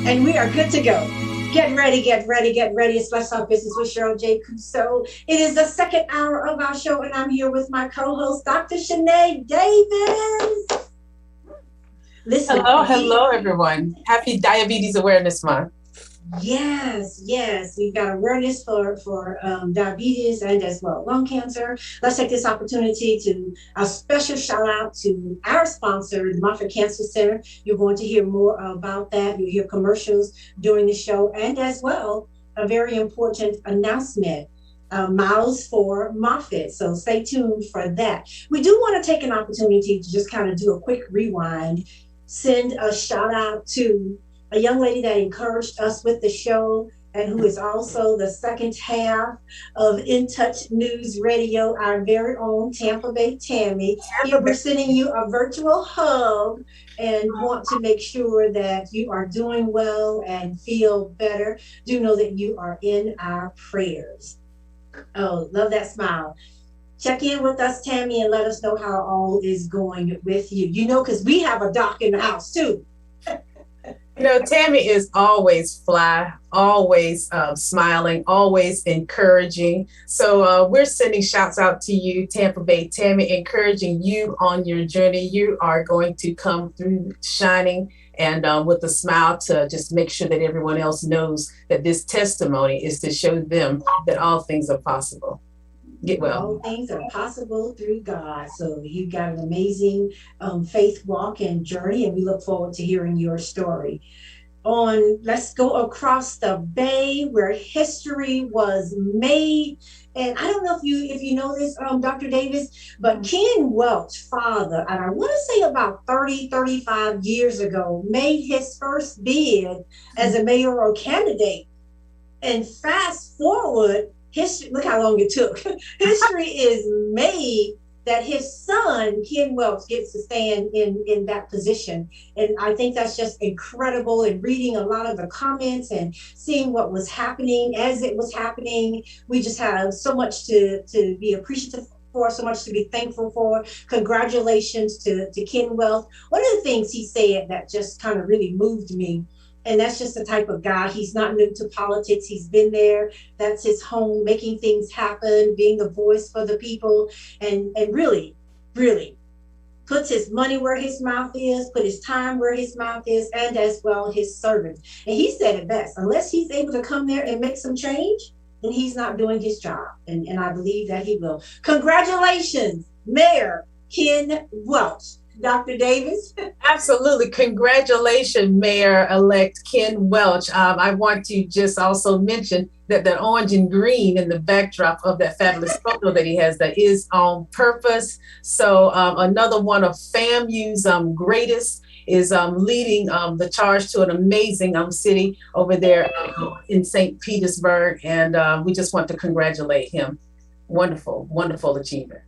And we are good to go. Get ready, get ready, get ready. It's Let's Talk Business with Cheryl J. Cuso. It is the second hour of our show, and I'm here with my co-host, Dr. Shanae Davis. Listen, hello, everyone. Happy Diabetes Awareness Month. Yes, we've got awareness for diabetes and as well lung cancer. Let's take this opportunity to a special shout out to our sponsor, the Moffitt Cancer Center. You're going to hear more about that. You'll hear commercials during the show, and as well a very important announcement. Miles for Moffitt. So stay tuned for that. We do want to take an opportunity to just kind of do a quick rewind, send a shout out to a young lady that encouraged us with the show and who is also the second half of In Touch News Radio, our very own Tampa Bay Tammy. Here we're sending you a virtual hug and want to make sure that you are doing well and feel better. Do know that you are in our prayers. Oh, love that smile. Check in with us, Tammy, and let us know how all is going with you. You know, because we have a doc in the house too. You know, Tammy is always fly, always smiling, always encouraging. So we're sending shouts out to you, Tampa Bay Tammy, encouraging you on your journey. You are going to come through shining and with a smile to just make sure that everyone else knows that this testimony is to show them that all things are possible. Get well. All things are possible through God. So you've got an amazing faith walk and journey, and we look forward to hearing your story. Let's go across the bay where history was made. And I don't know if you know this, Dr. Davis, but Ken Welch, father, and I want to say about 35 years ago, made his first bid as a mayoral candidate. And fast forward, history, look how long it took. History is made that his son, Ken Welch, gets to stand in that position. And I think that's just incredible. And reading a lot of the comments and seeing what was happening as it was happening, we just have so much to be appreciative for, so much to be thankful for. Congratulations to Ken Welch. One of the things he said that just kind of really moved me, and that's just the type of guy. He's not new to politics. He's been there. That's his home, making things happen, being the voice for the people, and really, really puts his money where his mouth is, put his time where his mouth is, and as well his servants. And he said it best, unless he's able to come there and make some change, then he's not doing his job. And I believe that he will. Congratulations, Mayor Ken Welch. Dr. Davis? Absolutely. Congratulations, Mayor-elect Ken Welch. I want to just also mention that the orange and green in the backdrop of that fabulous photo that he has, that is on purpose. So another one of FAMU's greatest is leading the charge to an amazing city over there in St. Petersburg. And we just want to congratulate him. Wonderful, wonderful achievement.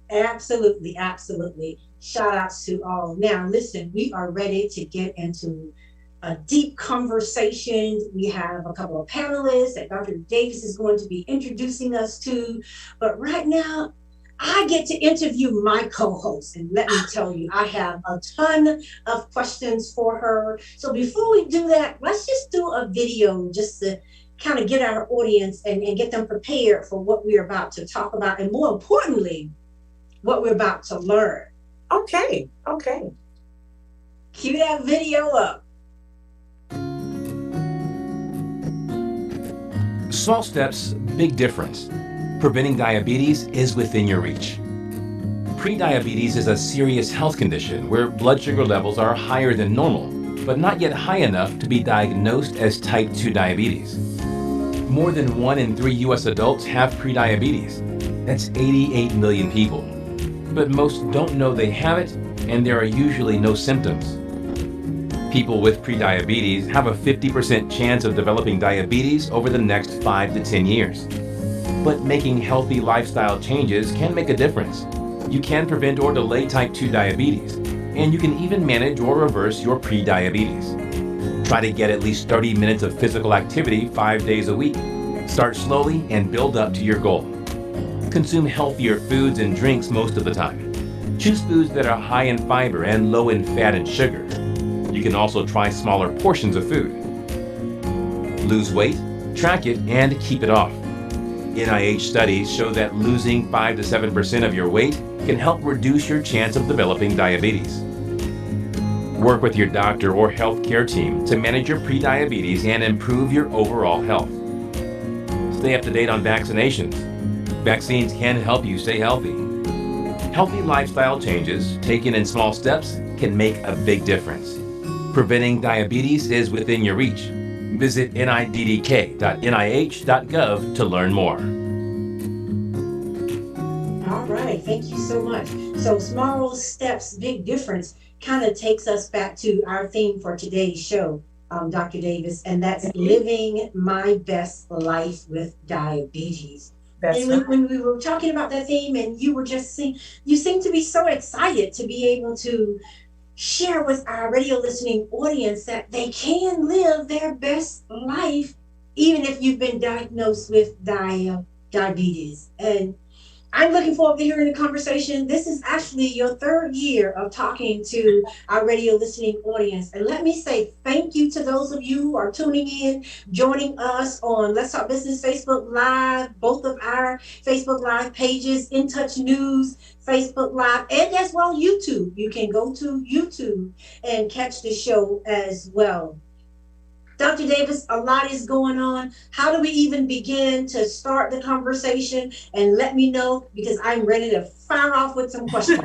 Absolutely, absolutely. Shout outs to all. Now, listen, we are ready to get into a deep conversation. We have a couple of panelists that Dr. Davis is going to be introducing us to. But right now, I get to interview my co-host. And let me tell you, I have a ton of questions for her. So before we do that, let's just do a video just to kind of get our audience and get them prepared for what we're about to talk about. And more importantly, what we're about to learn. Okay. Cue that video up. Small steps, big difference. Preventing diabetes is within your reach. Prediabetes is a serious health condition where blood sugar levels are higher than normal, but not yet high enough to be diagnosed as type 2 diabetes. More than 1 in 3 U.S. adults have prediabetes. That's 88 million people. But most don't know they have it, and there are usually no symptoms. People with prediabetes have a 50% chance of developing diabetes over the next 5 to 10 years. But making healthy lifestyle changes can make a difference. You can prevent or delay type 2 diabetes, and you can even manage or reverse your prediabetes. Try to get at least 30 minutes of physical activity 5 days a week. Start slowly and build up to your goal. Consume healthier foods and drinks most of the time. Choose foods that are high in fiber and low in fat and sugar. You can also try smaller portions of food. Lose weight, track it, and keep it off. NIH studies show that losing 5 to 7% of your weight can help reduce your chance of developing diabetes. Work with your doctor or healthcare team to manage your prediabetes and improve your overall health. Stay up to date on vaccinations. Vaccines can help you stay healthy. Healthy lifestyle changes taken in small steps can make a big difference. Preventing diabetes is within your reach. Visit niddk.nih.gov to learn more. All right, thank you so much. So small steps, big difference kind of takes us back to our theme for today's show, Dr. Davis, and that's living my best life with diabetes. That's And when we were talking about that theme, and you were just you seem to be so excited to be able to share with our radio listening audience that they can live their best life even if you've been diagnosed with diabetes. And I'm looking forward to hearing the conversation. This is actually your third year of talking to our radio listening audience. And let me say thank you to those of you who are tuning in, joining us on Let's Talk Business Facebook Live, both of our Facebook Live pages, In Touch News, Facebook Live, and as well YouTube. You can go to YouTube and catch the show as well. Dr. Davis, a lot is going on. How do we even begin to start the conversation? And let me know, because I'm ready to fire off with some questions.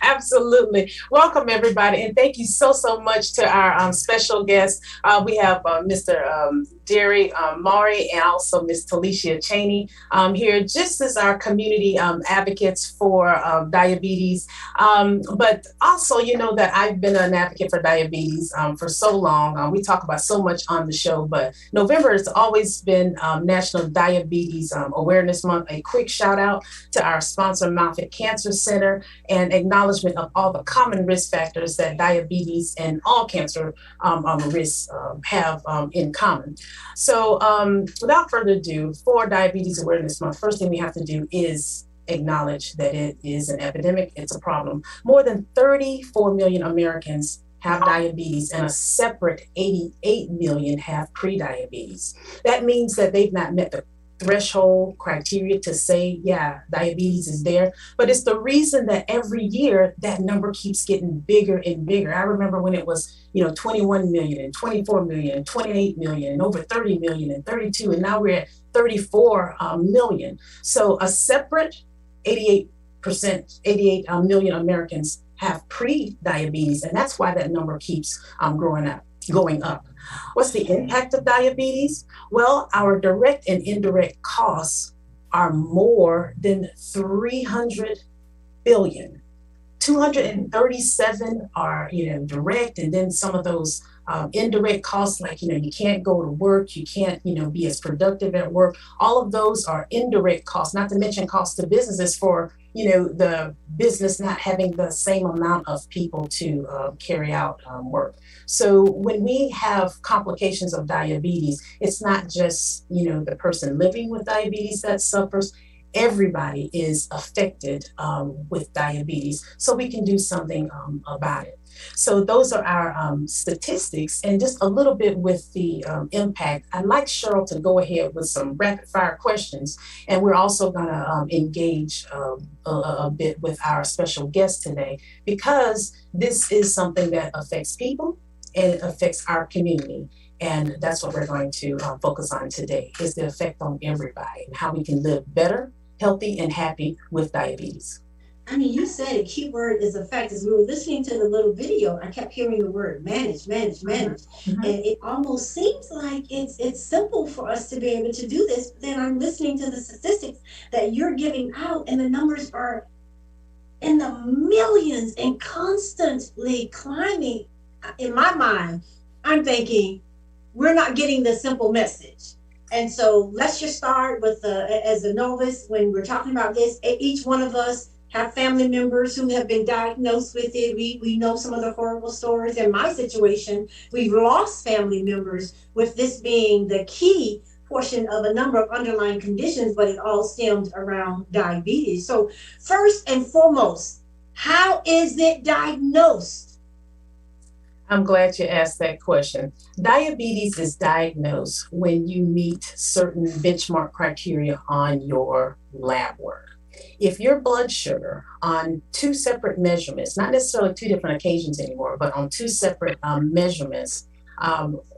Absolutely. Welcome, everybody. And thank you so much to our special guests. We have Mr. Derry Maury and also Ms. Talicia Cheney here, just as our community advocates for diabetes. But also, you know that I've been an advocate for diabetes for so long. We talk about so much on the show, but November has always been National Diabetes Awareness Month. A quick shout out to our sponsor, Moffitt Cancer Center, and acknowledgement of all the common risk factors that diabetes and all cancer risks have in common. So without further ado, for Diabetes Awareness Month, first thing we have to do is acknowledge that it is an epidemic. It's a problem. More than 34 million Americans have diabetes, and a separate 88 million have prediabetes. That means that they've not met the threshold criteria to say, yeah, diabetes is there. But it's the reason that every year that number keeps getting bigger and bigger. I remember when it was, 21 million and 24 million and 28 million and over 30 million and 32, and now we're at 34 million. So a separate 88 million Americans have pre-diabetes, and that's why that number keeps going up. What's the impact of diabetes? Well, our direct and indirect costs are more than 300 billion. 237 are, direct, and then some of those indirect costs, like, you can't go to work, you can't, be as productive at work. All of those are indirect costs, not to mention costs to businesses for, the business not having the same amount of people to carry out work. So when we have complications of diabetes, it's not just, the person living with diabetes that suffers. Everybody is affected with diabetes, so we can do something about it. So those are our statistics, and just a little bit with the impact. I'd like Cheryl to go ahead with some rapid fire questions, and we're also going to engage a bit with our special guest today, because this is something that affects people and it affects our community. And that's what we're going to focus on today, is the effect on everybody and how we can live better, healthy, and happy with diabetes. I mean, you said a key word is effect. As we were listening to the little video, I kept hearing the word manage. Mm-hmm. And it almost seems like it's simple for us to be able to do this. But then I'm listening to the statistics that you're giving out, and the numbers are in the millions and constantly climbing. In my mind, I'm thinking we're not getting the simple message. And so let's just start with as a novice, when we're talking about this, each one of us have family members who have been diagnosed with it. We know some of the horrible stories. In my situation, we've lost family members, with this being the key portion of a number of underlying conditions, but it all stemmed around diabetes. So first and foremost, How is it diagnosed? I'm glad you asked that question. Diabetes is diagnosed when you meet certain benchmark criteria on your lab work. If your blood sugar on two separate measurements, not necessarily two different occasions anymore, but on two separate measurements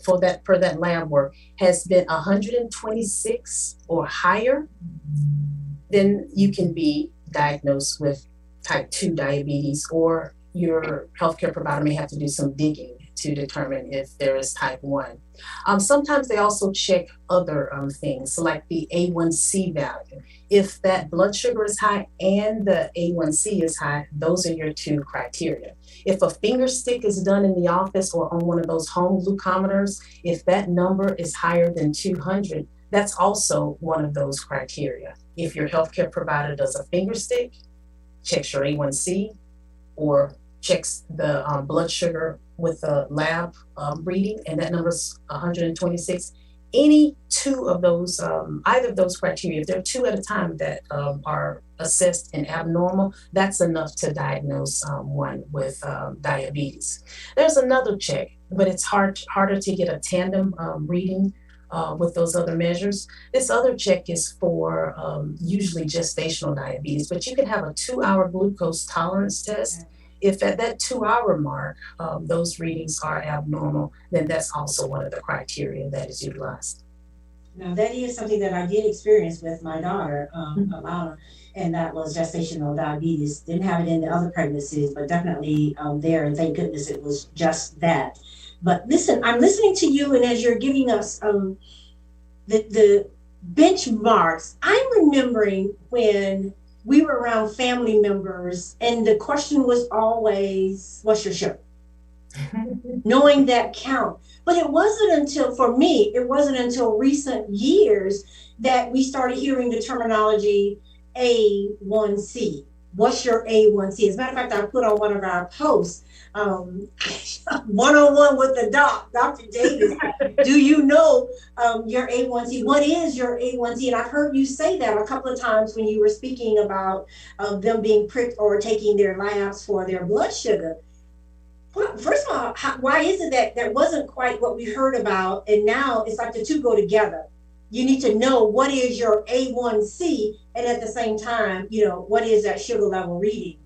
for that lab work has been 126 or higher, then you can be diagnosed with type 2 diabetes, or your healthcare provider may have to do some digging to determine if there is type 1. Sometimes they also check other things, like the A1C value. If that blood sugar is high and the A1C is high, those are your two criteria. If a finger stick is done in the office or on one of those home glucometers, if that number is higher than 200, that's also one of those criteria. If your healthcare provider does a finger stick, checks your A1C, or checks the blood sugar with a lab reading, and that number is 126, any two of those, either of those criteria, if there are two at a time that are assessed and abnormal, that's enough to diagnose one with diabetes. There's another check, but it's harder to get a tandem reading with those other measures. This other check is for usually gestational diabetes, but you can have a 2-hour glucose tolerance test. If at that 2-hour mark, those readings are abnormal, then that's also one of the criteria that is utilized. Now, that is something that I did experience with my daughter, Alana, and that was gestational diabetes. Didn't have it in the other pregnancies, but definitely there, and thank goodness it was just that. But listen, I'm listening to you, and as you're giving us the benchmarks, I'm remembering when we were around family members, and the question was always, what's your sugar? Knowing that count. But it wasn't until, for me, it wasn't until recent years that we started hearing the terminology A1C. What's your A1C? As a matter of fact, I put on one of our posts, one-on-one with the Dr. Davis. Do you know your A1C? What is your A1C? And I've heard you say that a couple of times when you were speaking about them being pricked or taking their labs for their blood sugar. Well, first of all, why is it that that wasn't quite what we heard about, and now it's like the two go together? You need to know what is your A1C, and at the same time, what is that sugar level reading?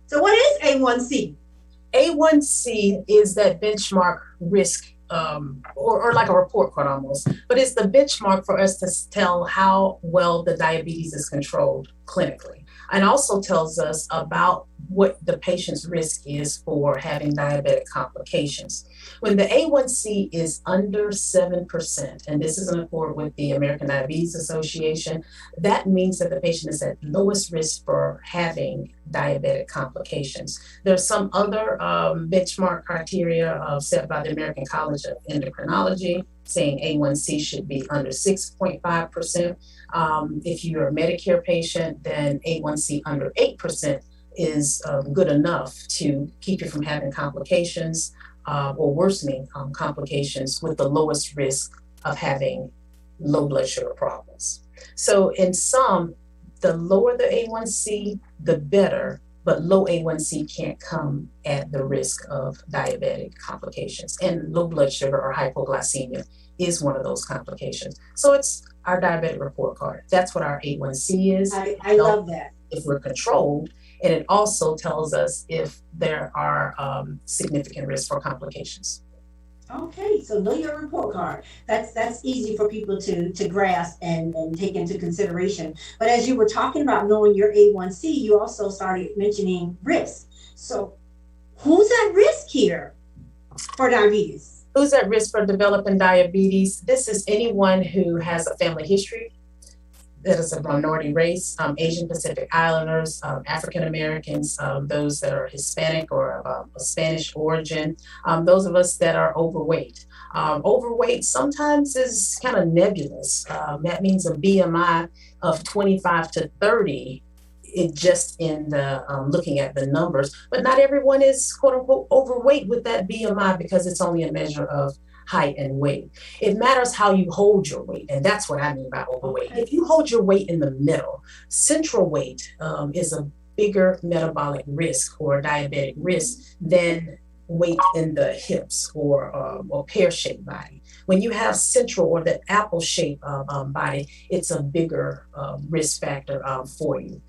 So what is A1C? A1C is that benchmark risk, or like a report card almost, but it's the benchmark for us to tell how well the diabetes is controlled clinically, and also tells us about what the patient's risk is for having diabetic complications. When the A1C is under 7%, and this is in accord with the American Diabetes Association, that means that the patient is at lowest risk for having diabetic complications. There's some other benchmark criteria set by the American College of Endocrinology, saying A1C should be under 6.5%. If you're a Medicare patient, then A1C under 8% is good enough to keep you from having complications or worsening complications with the lowest risk of having low blood sugar problems. So in some, the lower the A1C, the better, but low A1C can't come at the risk of diabetic complications. And low blood sugar or hypoglycemia is one of those complications. So it's our diabetic report card. That's what our A1C is. I love that. If we're controlled, and it also tells us if there are significant risks for complications. Okay, so know your report card. That's easy for people to grasp and take into consideration. But as you were talking about knowing your A1C, you also started mentioning risk. So who's at risk here for diabetes? Who's at risk for developing diabetes? This is anyone who has a family history that is a minority race, Asian Pacific Islanders, African Americans, those that are Hispanic or of Spanish origin, those of us that are overweight. Overweight sometimes is kind of nebulous. That means a BMI of 25 to 30, just in the looking at the numbers, but not everyone is quote unquote overweight with that BMI because it's only a measure of height and weight. It matters how you hold your weight, and that's what I mean by overweight. If you hold your weight in the middle, central weight is bigger metabolic risk or diabetic risk than weight in the hips or pear-shaped body. When you have central or the apple-shaped body, it's a bigger risk factor for you.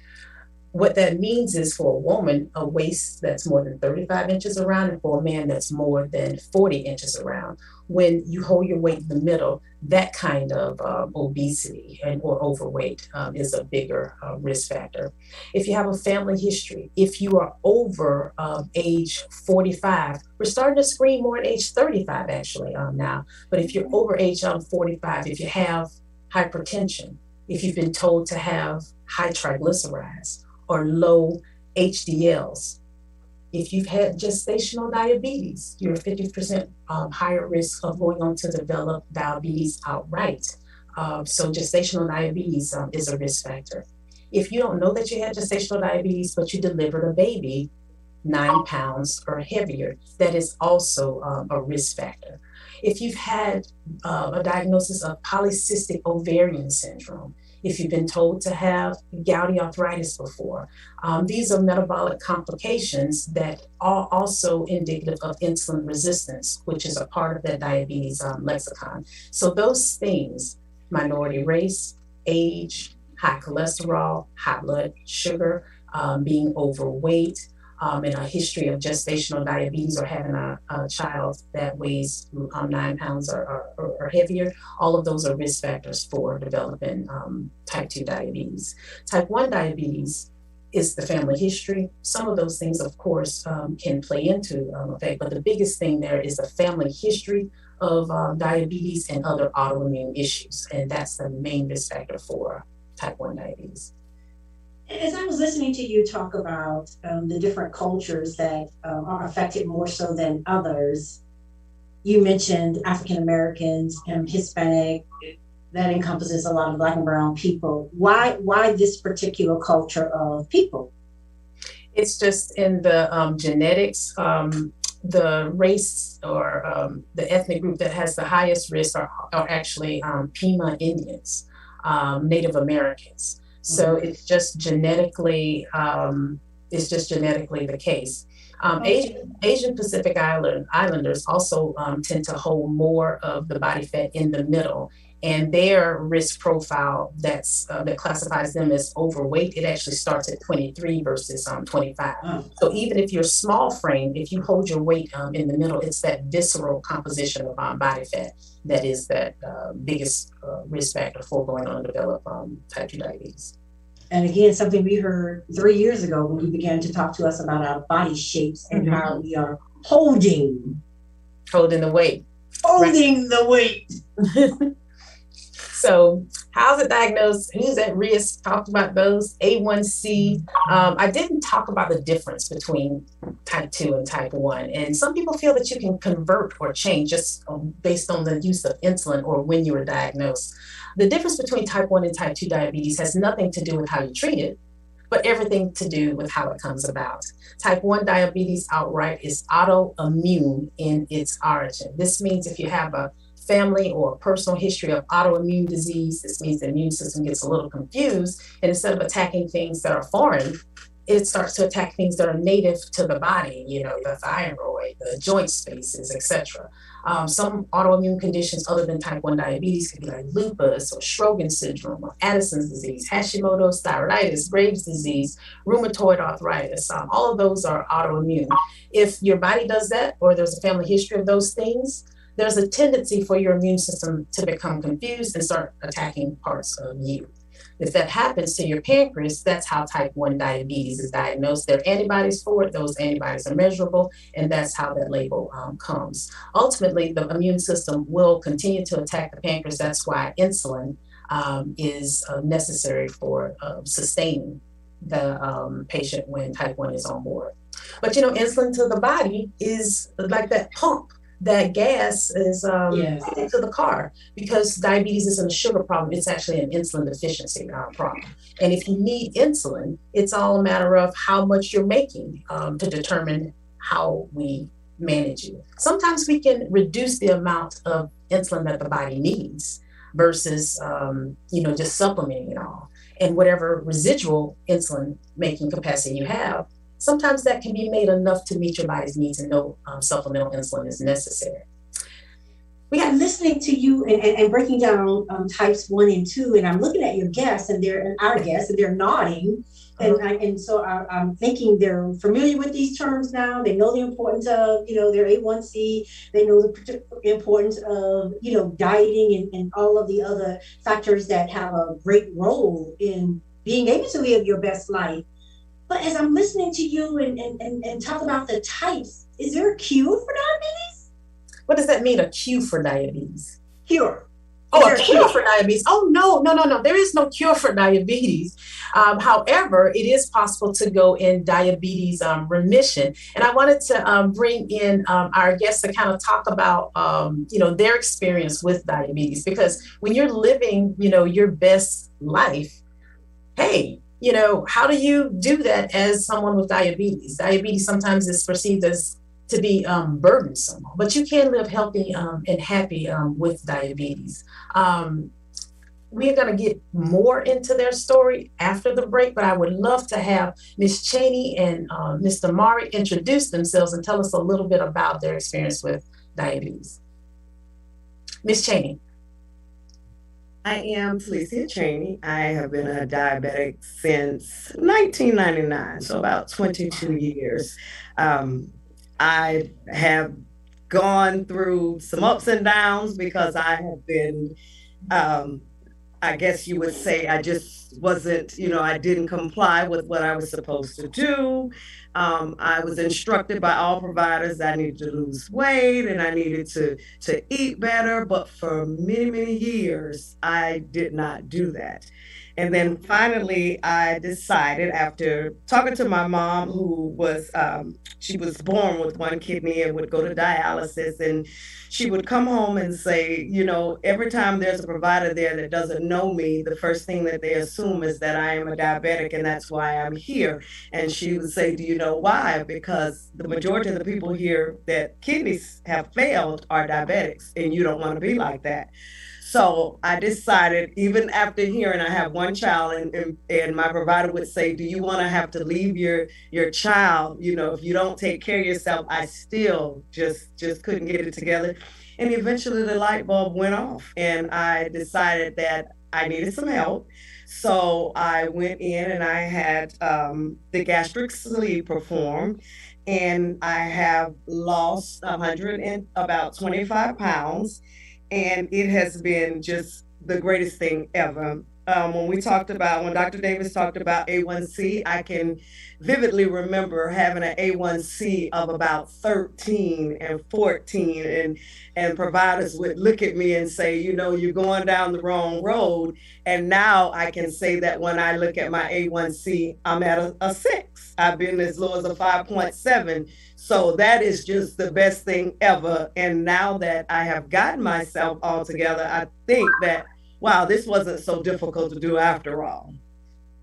What that means is for a woman, a waist that's more than 35 inches around, and for a man that's more than 40 inches around. When you hold your weight in the middle, that kind of obesity or overweight is a bigger risk factor. If you have a family history, if you are over age 45, we're starting to screen more at age 35 actually now, but if you're over age 45, if you have hypertension, if you've been told to have high triglycerides, or low HDLs. If you've had gestational diabetes, you're 50% higher risk of going on to develop diabetes outright. So gestational diabetes is a risk factor. If you don't know that you had gestational diabetes, but you delivered a baby 9 pounds or heavier, that is also a risk factor. If you've had a diagnosis of polycystic ovarian syndrome, if you've been told to have gouty arthritis before, these are metabolic complications that are also indicative of insulin resistance, which is a part of that diabetes lexicon. So those things, minority race, age, high cholesterol, high blood sugar, being overweight, and a history of gestational diabetes or having a child that weighs 9 pounds or heavier, all of those are risk factors for developing type 2 diabetes. Type 1 diabetes is the family history. Some of those things, of course, can play into effect, but the biggest thing there is the family history of diabetes and other autoimmune issues, and that's the main risk factor for type 1 diabetes. As I was listening to you talk about the different cultures that are affected more so than others, you mentioned African Americans and Hispanic. That encompasses a lot of Black and brown people. Why this particular culture of people? It's just in the genetics. The race or the ethnic group that has the highest risk are actually Pima Indians, Native Americans. So it's just genetically the case. Asian Pacific Islanders also tend to hold more of the body fat in the middle, and their risk profile that classifies them as overweight, it actually starts at 23 versus 25. So even if you're small frame, if you hold your weight in the middle, it's that visceral composition of body fat that is that biggest risk factor for going on to develop type 2 diabetes. And again, something we heard 3 years ago when you began to talk to us about our body shapes and how we are holding the weight. Holding the weight. So how's it diagnosed? Who's at risk? Talked about those. A1C. I didn't talk about the difference between type 2 and type 1. And some people feel that you can convert or change just based on the use of insulin or when you were diagnosed. The difference between type 1 and type 2 diabetes has nothing to do with how you treat it, but everything to do with how it comes about. Type 1 diabetes outright is autoimmune in its origin. This means if you have a family or a personal history of autoimmune disease, this means the immune system gets a little confused, and instead of attacking things that are foreign, it starts to attack things that are native to the body, the thyroid, the joint spaces, etc. Some autoimmune conditions other than type 1 diabetes could be like lupus or Sjogren's syndrome or Addison's disease, Hashimoto's thyroiditis, Graves' disease, rheumatoid arthritis. All of those are autoimmune. If your body does that, or there's a family history of those things, there's a tendency for your immune system to become confused and start attacking parts of you. If that happens to your pancreas, that's how type 1 diabetes is diagnosed. There are antibodies for it. Those antibodies are measurable, and that's how that label comes. Ultimately, the immune system will continue to attack the pancreas. That's why insulin is necessary for sustaining the patient when type 1 is on board. But, insulin to the body is like that pump. That gas is to the car, because diabetes isn't a sugar problem. It's actually an insulin deficiency problem. And if you need insulin, it's all a matter of how much you're making to determine how we manage you. Sometimes we can reduce the amount of insulin that the body needs versus, just supplementing it all. and whatever residual insulin making capacity you have, sometimes that can be made enough to meet your body's needs, and no supplemental insulin is necessary. We got listening to you and breaking down types 1 and 2, and I'm looking at your guests and our guests, and they're nodding. And so I'm thinking they're familiar with these terms now. They know the importance of, their A1C. They know the importance of, dieting and all of the other factors that have a great role in being able to live your best life. But as I'm listening to you and talk about the types, is there a cure for diabetes? What does that mean, a cure for diabetes? Cure. Oh, a cure for diabetes. Oh, no. There is no cure for diabetes. However, it is possible to go in diabetes remission. And I wanted to bring in our guests to kind of talk about, their experience with diabetes. Because when you're living, your best life, hey, how do you do that as someone with diabetes? Diabetes sometimes is perceived as to be burdensome, but you can live healthy and happy with diabetes. We're going to get more into their story after the break, but I would love to have Ms. Cheney and Mr. Maury introduce themselves and tell us a little bit about their experience with diabetes. Ms. Cheney. I am Felicia Cheney. I have been a diabetic since 1999, so about 22 years. I have gone through some ups and downs because I have been, I guess you would say, I just wasn't, I didn't comply with what I was supposed to do. I was instructed by all providers that I needed to lose weight and I needed to eat better. But for many, many years, I did not do that. And then finally, I decided, after talking to my mom, who was, she was born with one kidney and would go to dialysis, and she would come home and say, every time there's a provider there that doesn't know me, the first thing that they assume is that I am a diabetic and that's why I'm here. And she would say, do you know why? Because the majority of the people here that kidneys have failed are diabetics, and you don't want to be like that. So I decided, even after hearing I have one child, and my provider would say, do you want to have to leave your child? If you don't take care of yourself, I still just couldn't get it together. And eventually the light bulb went off, and I decided that I needed some help. So I went in and I had the gastric sleeve performed, and I have lost about 25 pounds. And it has been just the greatest thing ever. When Dr. Davis talked about A1C, I can vividly remember having an A1C of about 13 and 14, and providers would look at me and say, you're going down the wrong road. And now I can say that when I look at my A1C, I'm at a 6. I've been as low as a 5.7. So that is just the best thing ever. And now that I have gotten myself all together, I think that, wow, this wasn't so difficult to do after all.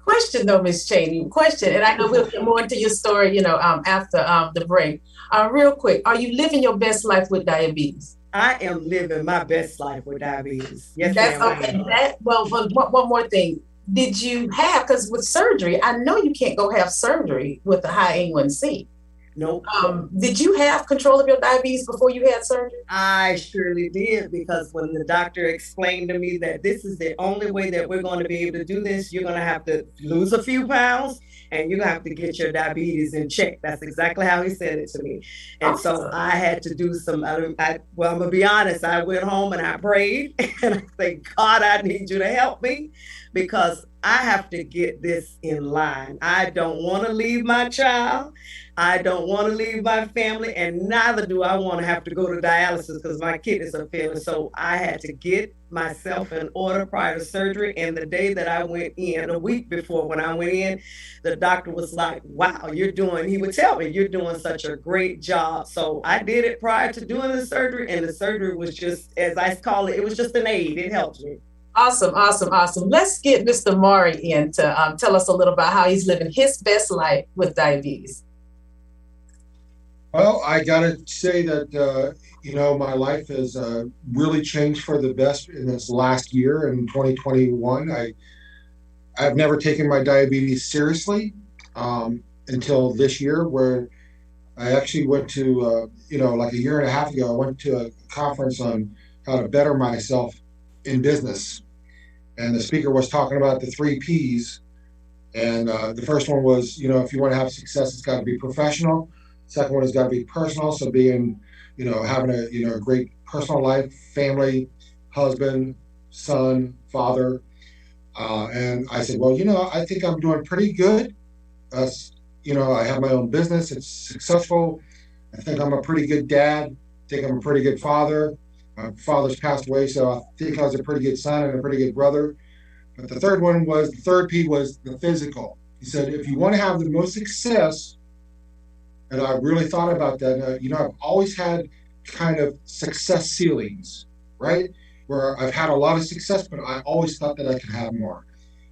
Question though, Ms. Cheney, and I know we'll get more into your story, after the break. Real quick, are you living your best life with diabetes? I am living my best life with diabetes. Yes, that's ma'am. Okay. One more thing. Did you have, because with surgery, I know you can't go have surgery with a high A1C. Nope. Did you have control of your diabetes before you had surgery? I surely did, because when the doctor explained to me that this is the only way that we're going to be able to do this, you're going to have to lose a few pounds and you have to get your diabetes in check. That's exactly how he said it to me. And awesome. So I had to do I'm going to be honest, I went home and I prayed and I said, God, I need you to help me, because I have to get this in line. I don't want to leave my child. I don't want to leave my family, and neither do I want to have to go to dialysis because my kidneys are failing. So I had to get myself in order prior to surgery. And the day that I went in, a week before when I went in, the doctor was like, wow, he would tell me, you're doing such a great job. So I did it prior to doing the surgery, and the surgery was just, as I call it, it was just an aid. It helped me. Awesome. Let's get Mr. Maury in to tell us a little about how he's living his best life with diabetes. Well, I got to say that, my life has really changed for the best in this last year. In 2021, I've never taken my diabetes seriously until this year, where I actually went to, like a year and a half ago, I went to a conference on how to better myself in business. And the speaker was talking about the 3 Ps. And the first one was, if you want to have success, it's got to be professional. Second one has got to be personal. So being, having a great personal life, family, husband, son, father. And I said, well, I think I'm doing pretty good. I have my own business. It's successful. I think I'm a pretty good dad. I think I'm a pretty good father. My father's passed away, so I think I was a pretty good son and a pretty good brother. But the third P was the physical. He said, if you want to have the most success, and I really thought about that, I've always had kind of success ceilings, right? Where I've had a lot of success, but I always thought that I could have more.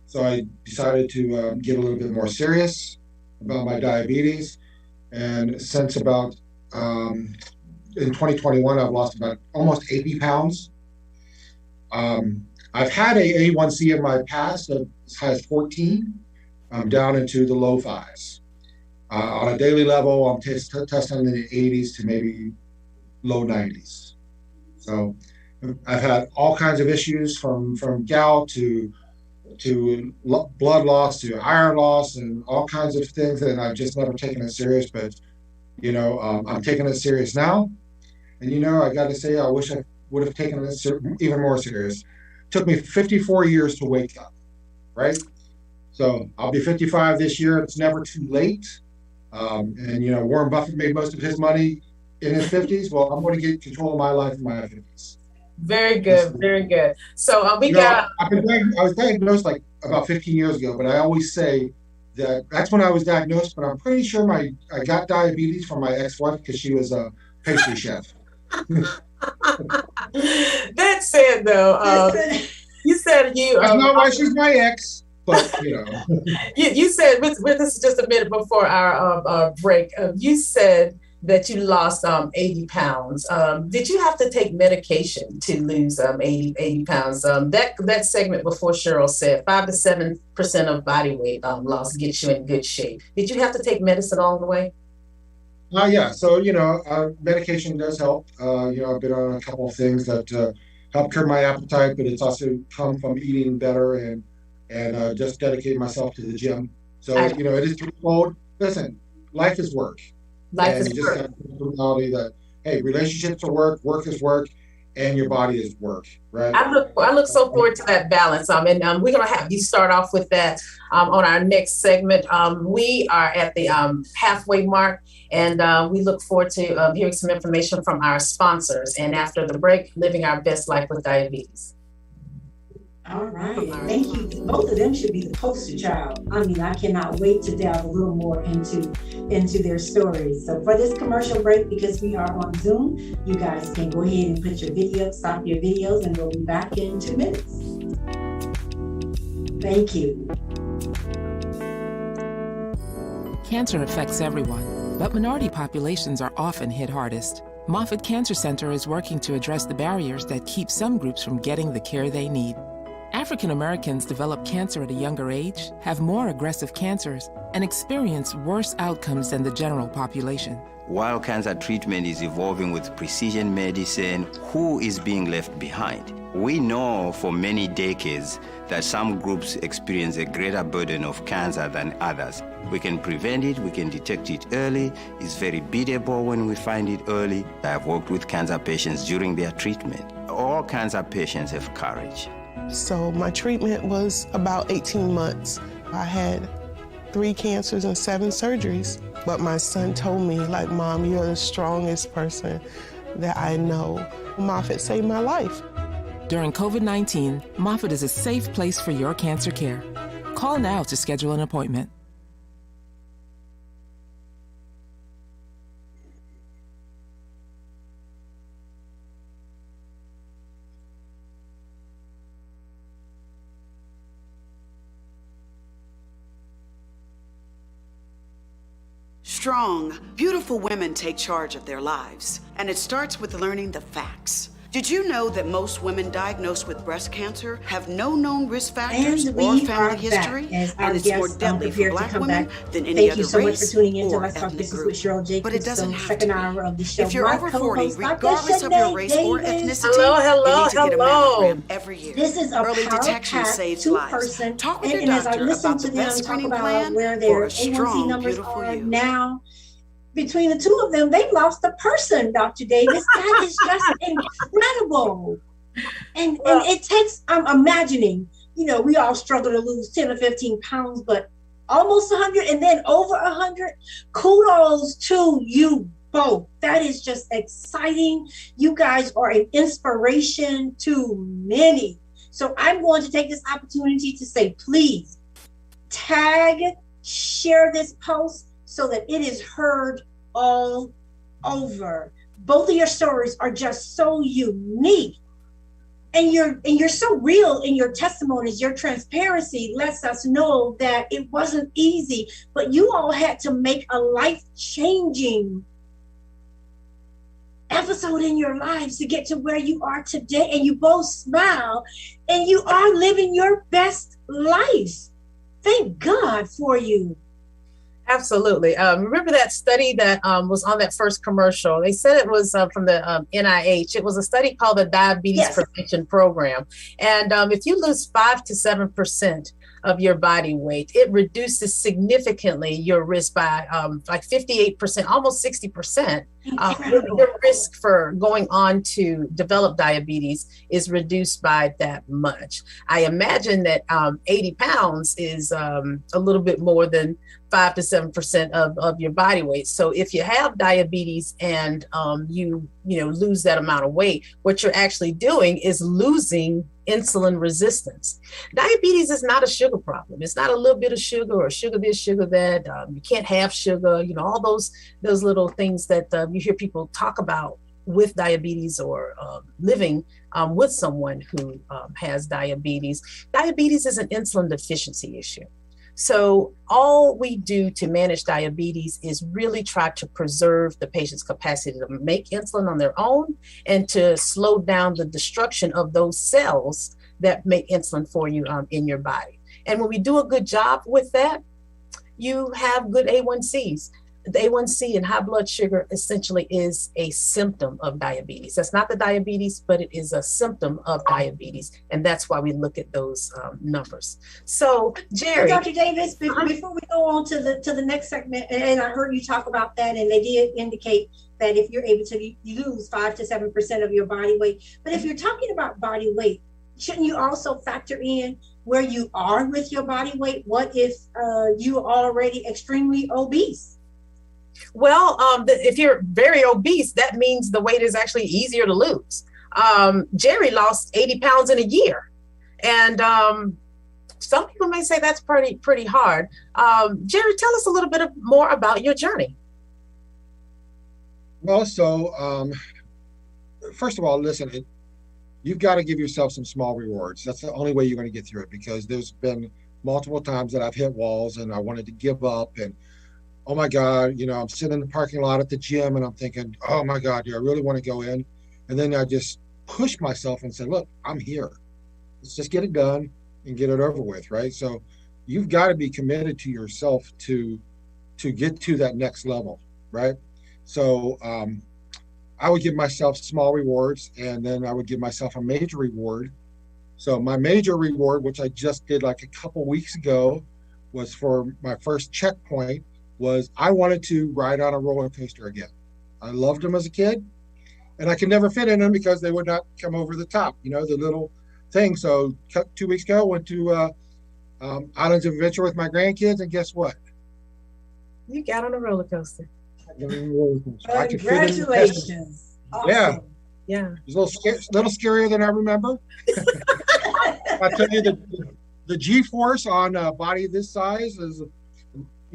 So I decided to get a little bit more serious about my diabetes. And since about in 2021, I've lost about almost 80 pounds. I've had a A1C in my past of as high as 14. I'm down into the low fives. On a daily level, I'm testing in the 80s to maybe low 90s. So I've had all kinds of issues from gout to blood loss to iron loss and all kinds of things that I've just never taken it serious. But I'm taking it serious now. And I got to say, I wish I would have taken it even more serious. It took me 54 years to wake up, right? So I'll be 55 this year. It's never too late. And Warren Buffett made most of his money in his 50s. Well, I'm going to get control of my life in my 50s. Very good, very good. So I was diagnosed like about 15 years ago, but I always say that's when I was diagnosed. But I'm pretty sure I got diabetes from my ex-wife because she was a pastry chef. That said, though, you said you. That's not why she's my ex, but you said this is just a minute before our break. You said that you lost 80 pounds. Did you have to take medication to lose 80 pounds? That segment before Cheryl said 5 to 7% of body weight loss gets you in good shape. Did you have to take medicine all the way? Yeah. So, medication does help. I've been on a couple of things that help curb my appetite, but it's also come from eating better and just dedicating myself to the gym. So, it is twofold. Listen, life is work. Life is work. work. Just have the mentality that, hey, relationships are work is work, and your body is work, right? I look so forward to that balance. And we're going to have you start off with that on our next segment. We are at the halfway mark, and we look forward to hearing some information from our sponsors. And after the break, living our best life with diabetes. All right. Thank you. Both of them should be the poster child. I mean, I cannot wait to delve a little more into their stories. So for this commercial break, because we are on Zoom, you guys can go ahead and put your videos, stop your videos, and we'll be back in 2 minutes. Thank you. Cancer affects everyone, but minority populations are often hit hardest. Moffitt Cancer Center is working to address the barriers that keep some groups from getting the care they need. African Americans develop cancer at a younger age, have more aggressive cancers, and experience worse outcomes than the general population. While cancer treatment is evolving with precision medicine, who is being left behind? We know for many decades that some groups experience a greater burden of cancer than others. We can prevent it, we can detect it early. It's very beatable when we find it early. I have worked with cancer patients during their treatment. All cancer patients have courage. So my treatment was about 18 months. I had 3 cancers and 7 surgeries. But my son told me, like, Mom, you're the strongest person that I know. Moffitt saved my life. During COVID-19, Moffitt is a safe place for your cancer care. Call now to schedule an appointment. Strong, beautiful women take charge of their lives, and it starts with learning the facts. Did you know that most women diagnosed with breast cancer have no known risk factors And or we family are history? back as our And it's more guests deadly for prepare to Black come women back. than any Thank other you so much for race tuning in to or Let's Talk ethnic Business group. with Cheryl Jacobs. But it doesn't So have second to be. hour of the show. If you're My over 40, co-host, God bless regardless your of your day, race or David. ethnicity, Hello, hello, you need to get a hello. mammogram every year. This is a Early detection power-packed saves lives. two-person, Talk with and, your as I doctor listen about to the them best talk screening about plan where for their a A1C strong, numbers beautiful are you. now, between the two of them, they've lost a person, Dr. Davis. That is just incredible. And it takes, I'm imagining, we all struggle to lose 10 or 15 pounds, but almost 100 and then over 100. Kudos to you both. That is just exciting. You guys are an inspiration to many. So I'm going to take this opportunity to say, please tag, share this post so that it is heard all over. Both of your stories are just so unique. And you're so real in your testimonies. Your transparency lets us know that it wasn't easy, but you all had to make a life-changing episode in your lives to get to where you are today. And you both smile and you are living your best life. Thank God for you. Absolutely. Remember that study that was on that first commercial? They said it was from the NIH. It was a study called the Diabetes Prevention Program. And if you lose 5 to 7% of your body weight, it reduces significantly your risk by like 58%, almost 60%. Your risk for going on to develop diabetes is reduced by that much. I imagine that 80 pounds is a little bit more than 5 to 7% of your body weight. So if you have diabetes and you lose that amount of weight, what you're actually doing is losing insulin resistance. Diabetes is not a sugar problem. It's not a little bit of sugar or sugar this, sugar that. You can't have sugar. All those little things that you hear people talk about with diabetes or living with someone who has diabetes. Diabetes is an insulin deficiency issue. So all we do to manage diabetes is really try to preserve the patient's capacity to make insulin on their own and to slow down the destruction of those cells that make insulin for you in your body. And when we do a good job with that, you have good A1Cs. The A1C and high blood sugar essentially is a symptom of diabetes. That's not the diabetes, but it is a symptom of diabetes. And that's why we look at those numbers. So, Jerry. Dr. Davis, before we go on to the next segment, and I heard you talk about that, and they did indicate that if you're able to lose 5 to 7% of your body weight, but if you're talking about body weight, shouldn't you also factor in where you are with your body weight? What if you are already extremely obese? Well, if you're very obese, that means the weight is actually easier to lose. Jerry lost 80 pounds in a year. And some people may say that's pretty hard. Jerry, tell us a little bit more about your journey. Well, so first of all, listen, you've got to give yourself some small rewards. That's the only way you're going to get through it, because there's been multiple times that I've hit walls and I wanted to give up, and oh my God, I'm sitting in the parking lot at the gym and I'm thinking, oh my God, do I really want to go in? And then I just push myself and say, look, I'm here. Let's just get it done and get it over with, right? So you've got to be committed to yourself to get to that next level, right? So I would give myself small rewards, and then I would give myself a major reward. So my major reward, which I just did like a couple weeks ago, was for my first checkpoint, was I wanted to ride on a roller coaster again. I loved them as a kid, and I could never fit in them because they would not come over the top, the little thing. So 2 weeks ago, went to Islands of Adventure with my grandkids, and guess what? You got on a roller coaster. Congratulations. Awesome. Yeah. It was a little scarier than I remember. I tell you, the G-force on a body this size is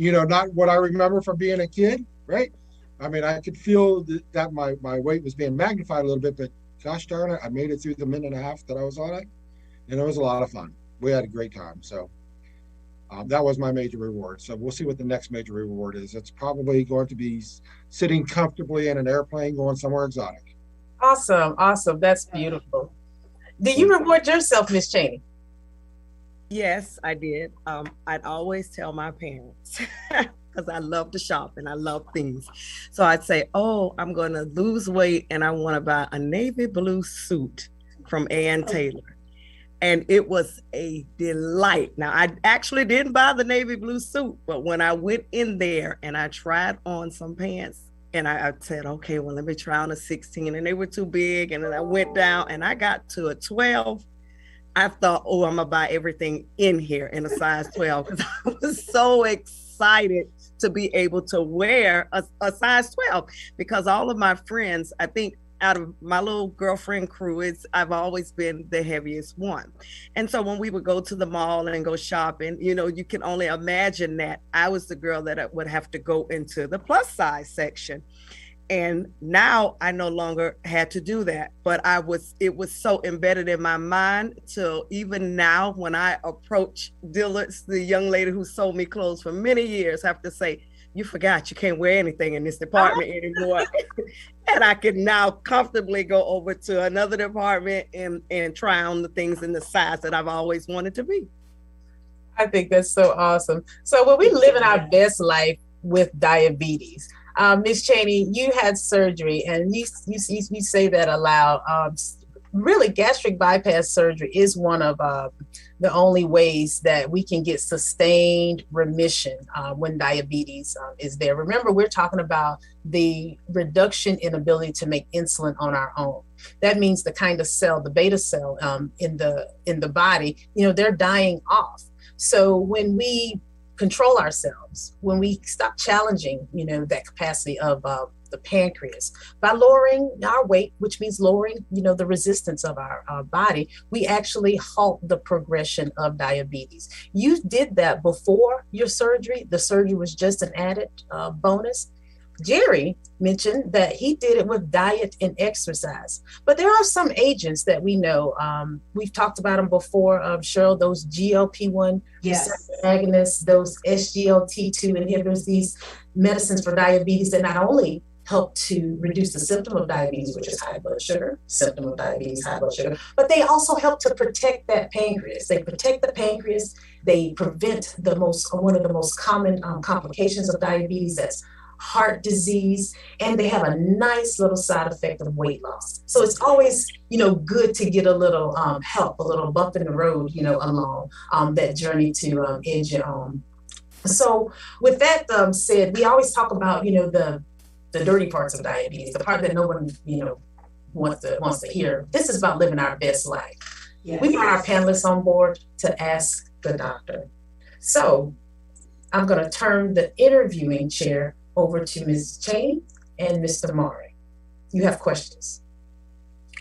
not what I remember from being a kid, right? I mean, I could feel that my weight was being magnified a little bit, but gosh darn it, I made it through the minute and a half that I was on it, and it was a lot of fun. We had a great time. So that was my major reward. So we'll see what the next major reward is. It's probably going to be sitting comfortably in an airplane going somewhere exotic. Awesome, awesome. That's beautiful. Do you reward yourself, Miss Cheney? Yes, I did. I'd always tell my parents because I love to shop and I love things. So I'd say, "Oh, I'm going to lose weight and I want to buy a navy blue suit from Ann Taylor." And it was a delight. Now, I actually didn't buy the navy blue suit, but when I went in there and I tried on some pants, and I said, okay, well, let me try on a 16, and they were too big. And then I went down and I got to a 12. I thought, oh, I'm gonna buy everything in here in a size 12 because I was so excited to be able to wear a size 12 because all of my friends, I think out of my little girlfriend crew, I've always been the heaviest one. And so when we would go to the mall and go shopping, you can only imagine that I was the girl that would have to go into the plus size section. And now I no longer had to do that, but it was so embedded in my mind till even now when I approach Dillard's, the young lady who sold me clothes for many years, have to say, you forgot you can't wear anything in this department anymore. And I can now comfortably go over to another department and try on the things in the size that I've always wanted to be. I think that's so awesome. So when we live in our best life with diabetes, Ms. Cheney, you had surgery, and you say that aloud. Really, gastric bypass surgery is one of the only ways that we can get sustained remission when diabetes is there. Remember, we're talking about the reduction in ability to make insulin on our own. That means the kind of cell, the beta cell in the body, they're dying off. So when we control ourselves, when we stop challenging, that capacity of the pancreas, by lowering our weight, which means lowering, the resistance of our body, we actually halt the progression of diabetes. You did that before your surgery. The surgery was just an added bonus. Jerry mentioned that he did it with diet and exercise, but there are some agents that we know. We've talked about them before, Cheryl, those GLP-1 agonists, those SGLT2 inhibitors, these medicines for diabetes that not only help to reduce the symptom of diabetes, which is high blood sugar, symptom of diabetes, high blood sugar, but they also help to protect that pancreas. They protect the pancreas. They prevent one of the most common complications of diabetes, that's heart disease, and they have a nice little side effect of weight loss. So it's always, good to get a little help, a little bump in the road, along that journey to edge your own. So with that said, we always talk about, the dirty parts of diabetes, the part that no one, wants to hear. This is about living our best life. Yes. We brought our panelists on board to ask the doctor. So I'm going to turn the interviewing chair over to Ms. Cheney and Mr. Maury. You have questions.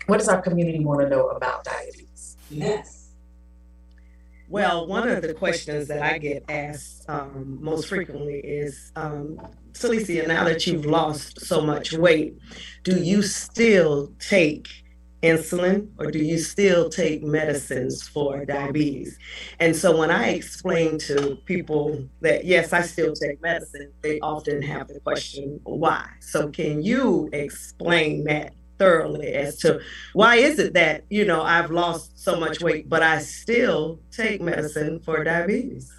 What does our community want to know about diabetes? Yes. Well, one of the questions that I get asked most frequently is, Celicia, now that you've lost so much weight, do you still take insulin or do you still take medicines for diabetes? And so when I explain to people that, yes, I still take medicine, they often have the question, why? So can you explain that thoroughly as to why is it that, I've lost so much weight, but I still take medicine for diabetes?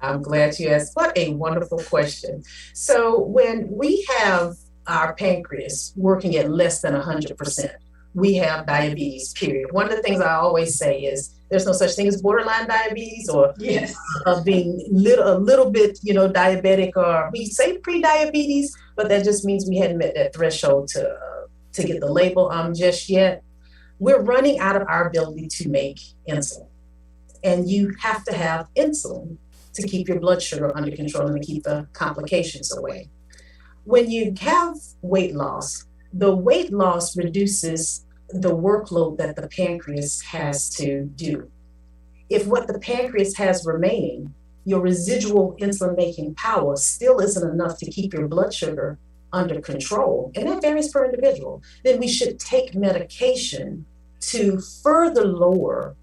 I'm glad you asked. What a wonderful question. So when we have our pancreas working at less than 100%, we have diabetes, period. One of the things I always say is there's no such thing as borderline diabetes or being a little bit, diabetic, or we say pre-diabetes, but that just means we hadn't met that threshold to get the label just yet. We're running out of our ability to make insulin. And you have to have insulin to keep your blood sugar under control and to keep the complications away. When you have weight loss, the weight loss reduces the workload that the pancreas has to do. If what the pancreas has remaining, your residual insulin-making power still isn't enough to keep your blood sugar under control, and that varies per individual, then we should take medication to further lower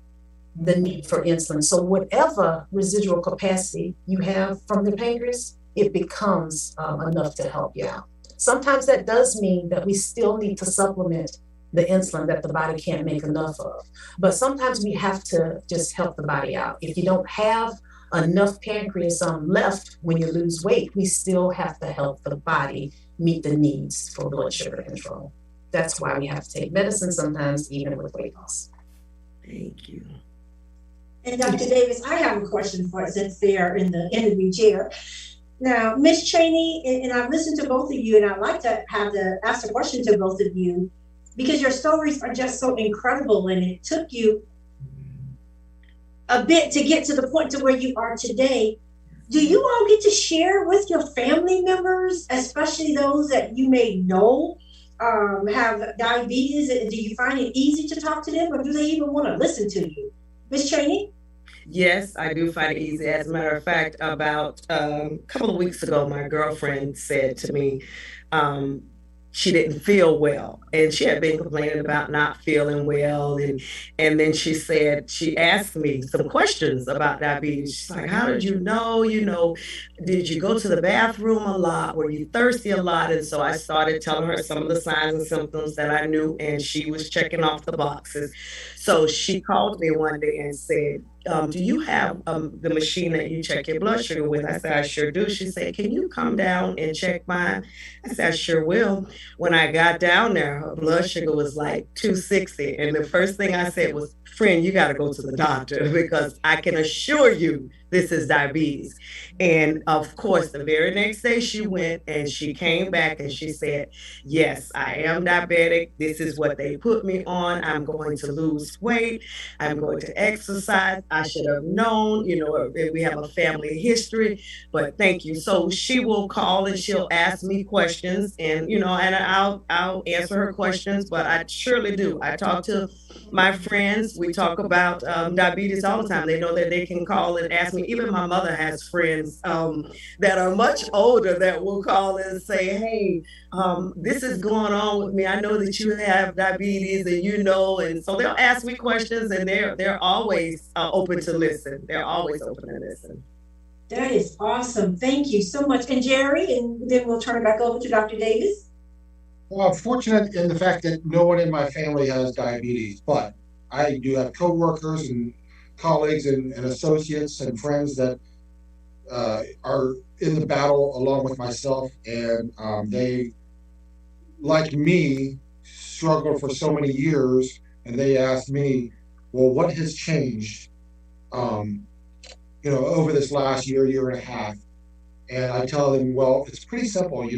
the need for insulin. So whatever residual capacity you have from the pancreas, it becomes enough to help you out. Sometimes that does mean that we still need to supplement the insulin that the body can't make enough of. But sometimes we have to just help the body out. If you don't have enough pancreas left when you lose weight, we still have to help the body meet the needs for blood sugar control. That's why we have to take medicine sometimes, even with weight loss. Thank you. And Dr. Davis, I have a question for us since they are in the interview chair. Now, Ms. Cheney, and I've listened to both of you, and I'd like to ask a question to both of you, because your stories are just so incredible, and it took you a bit to get to the point to where you are today. Do you all get to share with your family members, especially those that you may know have diabetes? Do you find it easy to talk to them, or do they even want to listen to you? Ms. Cheney? Yes, I do find it easy. As a matter of fact, about a couple of weeks ago, my girlfriend said to me, she didn't feel well, and she had been complaining about not feeling well, and then she asked me some questions about diabetes. She's like, how did you know? Did you go to the bathroom a lot? Were you thirsty a lot? And so I started telling her some of the signs and symptoms that I knew, and she was checking off the boxes. So she called me one day and said, do you have the machine that you check your blood sugar with? I said, I sure do. She said, can you come down and check mine? I said, I sure will. When I got down there, her blood sugar was like 260. And the first thing I said was, friend, you got to go to the doctor, because I can assure you this is diabetes. And of course, the very next day she went and she came back and she said, yes, I am diabetic. This is what they put me on. I'm going to lose weight. I'm going to exercise. I should have known, we have a family history, but thank you. So she will call and she'll ask me questions, and, and I'll answer her questions, but I surely do. I talk to my friends. We talk about diabetes all the time. They know that they can call and ask me. Even my mother has friends that are much older that will call and say, hey, this is going on with me. I know that you have diabetes, and so they'll ask me questions, and they're always open to listen. They're always open to listen. That is awesome. Thank you so much. And Jerry, and then we'll turn it back over to Dr. Davis. Well, I'm fortunate in the fact that no one in my family has diabetes, but I do have coworkers and colleagues and associates and friends that are in the battle along with myself, and they, like me, struggled for so many years, and they asked me, well, what has changed over this last year and a half? And I tell them, well, it's pretty simple.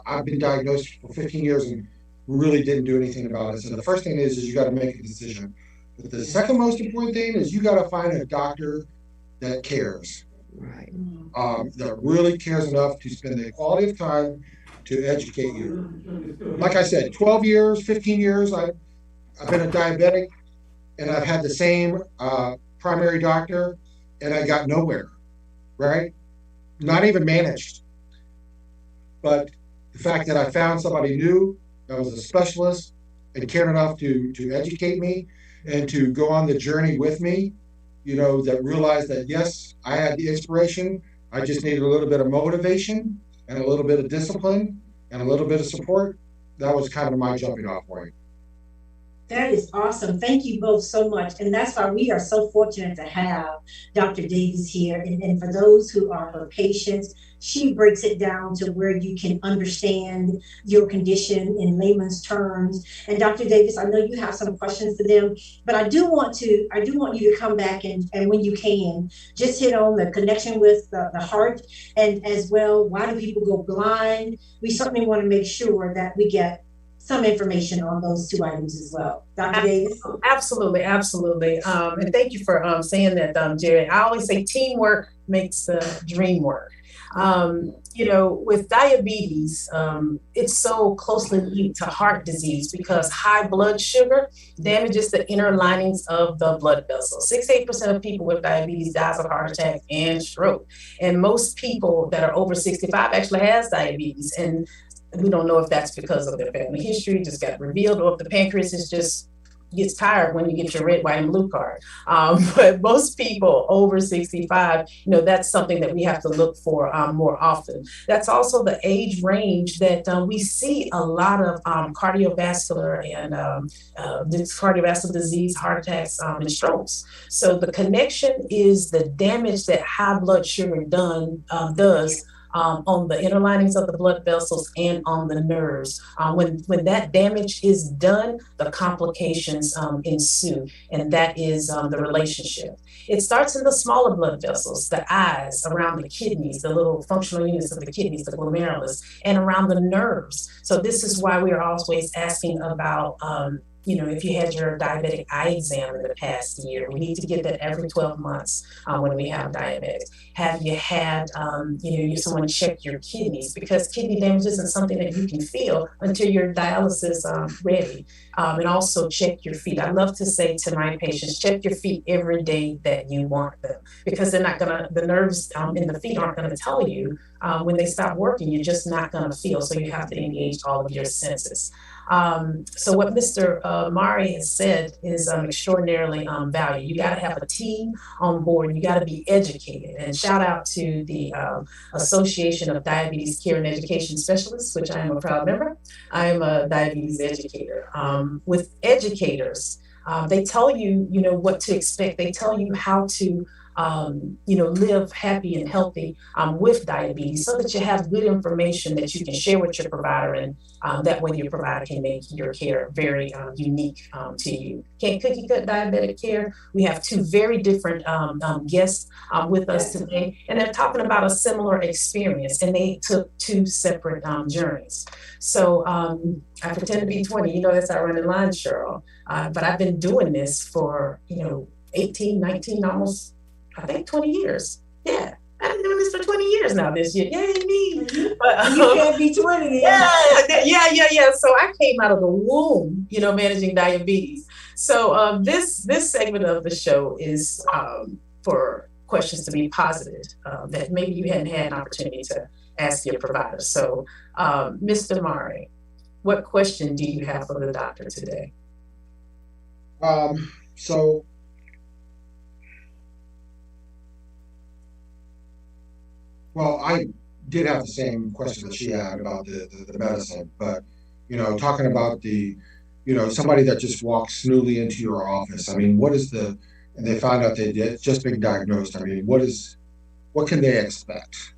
I've been diagnosed for 15 years and really didn't do anything about it. So the first thing is you got to make a decision. But the second most important thing is you got to find a doctor that cares, right? That really cares enough to spend the quality of time to educate you. Like I said, 12 years, 15 years, I've been a diabetic, and I've had the same primary doctor, and I got nowhere, right? Not even managed. But the fact that I found somebody new that was a specialist and cared enough to educate me and to go on the journey with me, that realized that, yes, I had the inspiration. I just needed a little bit of motivation and a little bit of discipline and a little bit of support. That was kind of my jumping off point. That is awesome. Thank you both so much. And that's why we are so fortunate to have Dr. Davis here. And for those who are her patients, she breaks it down to where you can understand your condition in layman's terms. And Dr. Davis, I know you have some questions for them, but I do want you to come back and when you can, just hit on the connection with the heart, and as well, why do people go blind? We certainly want to make sure that we get some information on those two items as well. Dr. Davis? Absolutely. And thank you for saying that, Jerry. I always say teamwork makes the dream work. With diabetes, it's so closely linked to heart disease because high blood sugar damages the inner linings of the blood vessels. 68% of people with diabetes dies of heart attack and stroke. And most people that are over 65 actually has diabetes. And we don't know if that's because of their family history, just got revealed, or if the pancreas is just gets tired when you get your red, white, and blue card. But most people over 65, that's something that we have to look for more often. That's also the age range that we see a lot of cardiovascular and cardiovascular disease, heart attacks, and strokes. So the connection is the damage that high blood sugar does on the inner linings of the blood vessels and on the nerves. When that damage is done, the complications ensue, and that is the relationship. It starts in the smaller blood vessels, the eyes, around the kidneys, the little functional units of the kidneys, the glomerulus, and around the nerves. So this is why we are always asking about if you had your diabetic eye exam in the past year, we need to get that every 12 months when we have diabetics. Have you had, someone check your kidneys? Because kidney damage isn't something that you can feel until your dialysis ready. And also check your feet. I love to say to my patients, check your feet every day that you want them, because the nerves in the feet aren't going to tell you when they stop working, you're just not going to feel. So you have to engage all of your senses. So what Mr. Mari has said is extraordinarily valuable. You got to have a team on board. You got to be educated. And shout out to the Association of Diabetes Care and Education Specialists, which I am a proud member. I am a diabetes educator. With educators, they tell you, what to expect. They tell you how to live happy and healthy with diabetes, so that you have good information that you can share with your provider, and that way your provider can make your care very unique to you. Can't cookie cut diabetic care. We have two very different guests with us today, and they're talking about a similar experience, and they took two separate journeys. So I pretend to be 20, that's our running line, Cheryl, but I've been doing this for, 18, 19, almost, I think 20 years. Yeah, I've been doing this for 20 years now this year. Yay, me. But, you can't be 20. Yeah. So I came out of the womb, managing diabetes. So this segment of the show is for questions to be posited that maybe you hadn't had an opportunity to ask your provider. So Mr. Mari, what question do you have for the doctor today? Well, I did have the same question that she had about the medicine, but, talking about somebody that just walks smoothly into your office. I mean, and they found out they did just been diagnosed. I mean, what can they expect?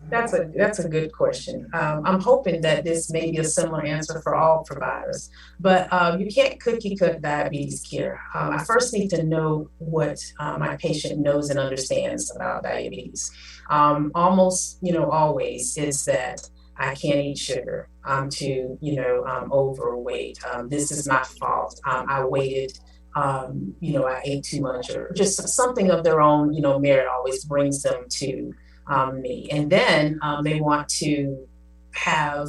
That's a good question. I'm hoping that this may be a similar answer for all providers, but you can't cookie cut diabetes care. I first need to know what my patient knows and understands about diabetes. Almost, always is that I can't eat sugar. I'm too, overweight. This is my fault. I waited. I ate too much, or just something of their own, merit always brings them to me. And then they want to have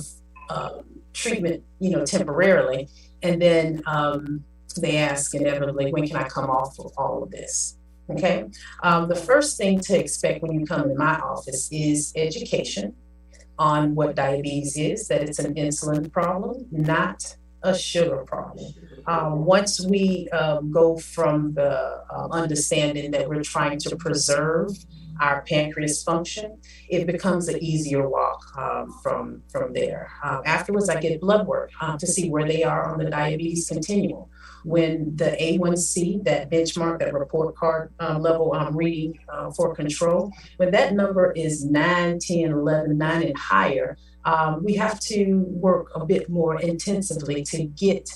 treatment, temporarily. And then they ask inevitably, when can I come off of all of this? Okay. The first thing to expect when you come to my office is education on what diabetes is, that it's an insulin problem, not a sugar problem. Once we go from the understanding that we're trying to preserve our pancreas function, it becomes an easier walk from there. Afterwards, I get blood work to see where they are on the diabetes continuum. When the A1C, that benchmark, that report card level reading for control, when that number is 9, 10, 11, 9 and higher, we have to work a bit more intensively to get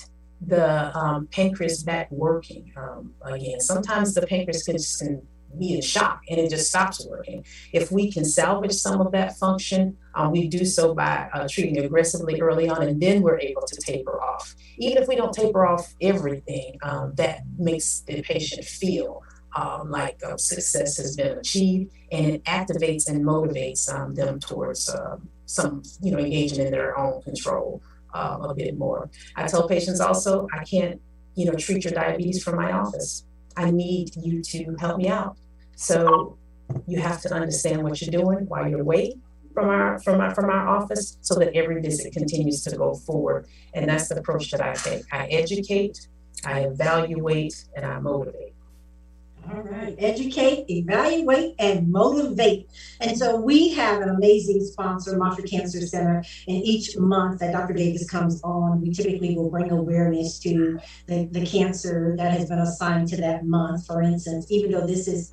the pancreas back working again. Sometimes the pancreas can be in shock and it just stops working. If we can salvage some of that function, we do so by treating aggressively early on, and then we're able to taper off. Even if we don't taper off everything, that makes the patient feel like success has been achieved, and it activates and motivates them towards some, engaging in their own control a bit more. I tell patients also, I can't, treat your diabetes from my office. I need you to help me out. So you have to understand what you're doing while you're away. from our office, so that every visit continues to go forward. And that's the approach that I take. I educate, I evaluate, and I motivate. All right. Educate, evaluate, and motivate. And so we have an amazing sponsor, Moffitt Cancer Center. And each month that Dr. Davis comes on, we typically will bring awareness to the cancer that has been assigned to that month. For instance, even though this is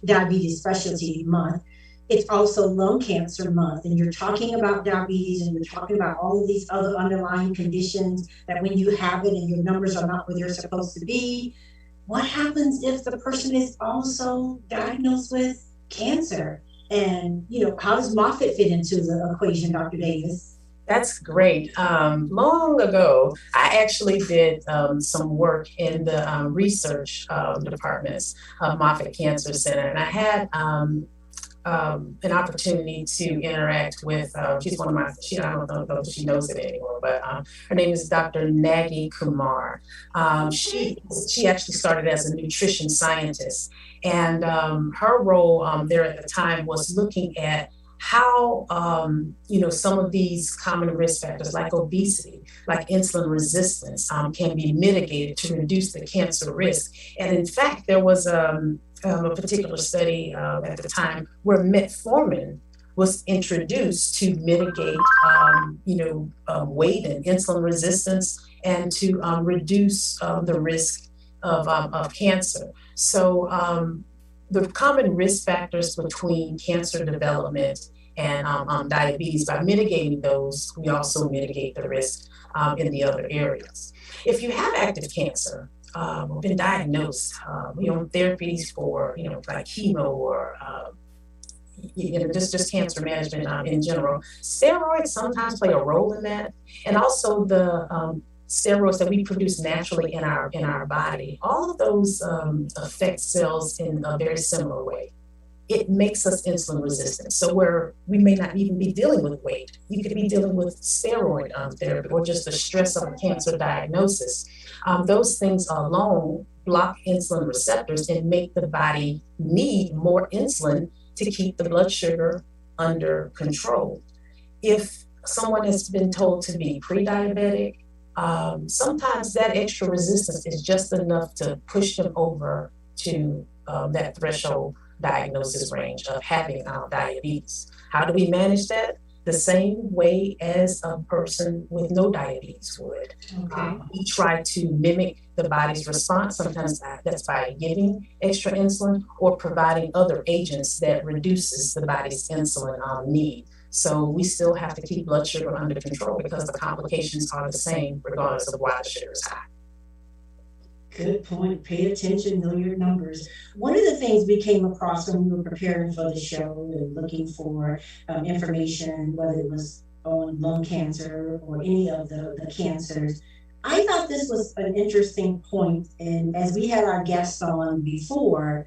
Diabetes Specialty Month, it's also Lung Cancer Month. And you're talking about diabetes, and you're talking about all of these other underlying conditions that when you have it and your numbers are not where they're supposed to be, what happens if the person is also diagnosed with cancer? And, how does Moffitt fit into the equation, Dr. Davis? That's great. Long ago, I actually did some work in the research departments of Moffitt Cancer Center, and I had an opportunity to interact with, she's one of my, I don't know if she knows it anymore, but her name is Dr. Nagi Kumar. She actually started as a nutrition scientist, and her role there at the time was looking at how, some of these common risk factors like obesity, like insulin resistance, can be mitigated to reduce the cancer risk. And in fact, there was a particular study at the time where metformin was introduced to mitigate, weight and insulin resistance, and to reduce the risk of cancer. So the common risk factors between cancer development and diabetes, by mitigating those, we also mitigate the risk in the other areas. If you have active cancer, been diagnosed, therapies for, like chemo or, just cancer management in general. Steroids sometimes play a role in that. And also the steroids that we produce naturally in our body, all of those affect cells in a very similar way. It makes us insulin resistant. So where we may not even be dealing with weight, you could be dealing with steroid therapy or just the stress of a cancer diagnosis. Those things alone block insulin receptors and make the body need more insulin to keep the blood sugar under control. If someone has been told to be pre-diabetic, sometimes that extra resistance is just enough to push them over to that threshold diagnosis range of having diabetes. How do we manage that? The same way as a person with no diabetes would. Okay. We try to mimic the body's response. Sometimes that's by giving extra insulin or providing other agents that reduces the body's insulin need. So we still have to keep blood sugar under control because the complications are the same regardless of why the sugar is high. Good point. Pay attention, know your numbers. One of the things we came across when we were preparing for the show and looking for information, whether it was on lung cancer or any of the cancers, I thought this was an interesting point. And as we had our guests on before,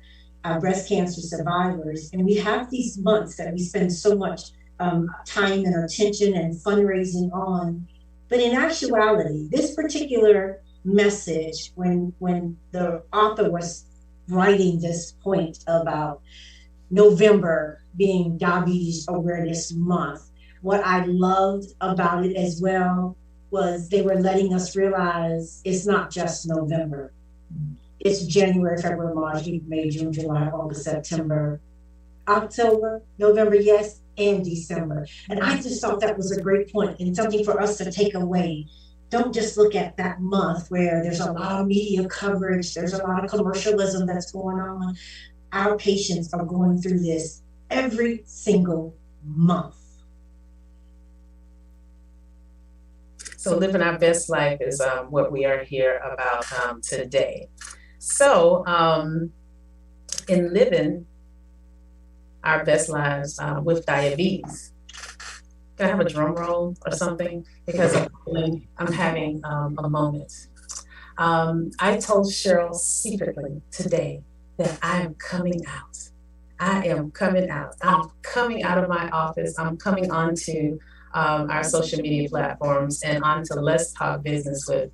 breast cancer survivors, and we have these months that we spend so much time and attention and fundraising on. But in actuality, this particular message, when the author was writing this point about November being Diabetes Awareness Month, what I loved about it as well was they were letting us realize it's not just November. It's January, February, March, May, June, July, August, September, October, November, yes, and December. And I just thought that was a great point and something for us to take away. Don't just look at that month where there's a lot of media coverage, there's a lot of commercialism that's going on. Our patients are going through this every single month. So living our best life is what we are here about today. So in living our best lives with diabetes, can I have a drum roll or something? Because I'm having a moment. I told Cheryl secretly today that I am coming out. I am coming out. I'm coming out of my office. I'm coming onto our social media platforms and onto Let's Talk Business with